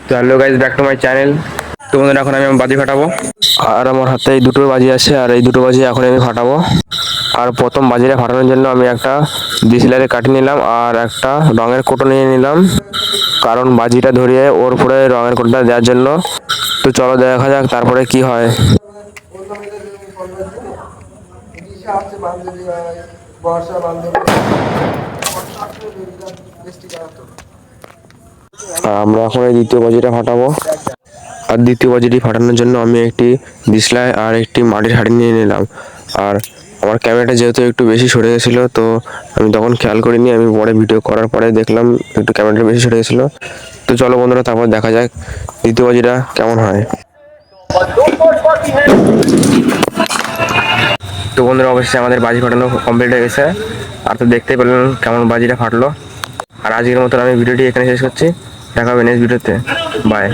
তো hello guys, back to my channel. তো বন্ধুরা, এখন আমি বাজি ফাটাবো। আর আমার হাতে এই দুটো বাজি আছে, আর এই দুটো বাজি এখন আমি ফাটাবো। আর প্রথম বাজিটা ফাটানোর জন্য আমি একটা ডিসলারে কাটি নিলাম আর একটা রঙের কোটো নিয়ে নিলাম, কারণ বাজিটা ধরিয়ে ওর উপরে রঙের কোটোটা দেওয়ার জন্য। তো চলো দেখা যাক তারপরে কি হয়। আমরা এখন এই দ্বিতীয় বাজিটা ফাটাবো। আর দ্বিতীয় বাজিটি ফাটানোর জন্য আমি একটি ডিসলাই আর একটি মাটির হাঁড়ি নিয়ে নিলাম। আর আমার ক্যামেরাটা যেহেতু একটু বেশি সরে গেছিলো, তো আমি তখন খেয়াল করিনি। আমি পরে ভিডিও করার পরে দেখলাম একটু ক্যামেরাটা বেশি সরে গেছিলো। তো চলো বন্ধুরা, তারপর দেখা যাক দ্বিতীয় বাজিটা কেমন হয়। তো বন্ধুরা, অবশ্যই আমাদের বাজি ফাটানো কমপ্লিট হয়ে গেছে। আর তো দেখতেই পেলেন কেমন বাজিটা ফাটলো। আর আজকের মতন আমি ভিডিওটি এখানে শেষ করছি। দেখা হবে নেক্সট ভিডিওতে। বাই।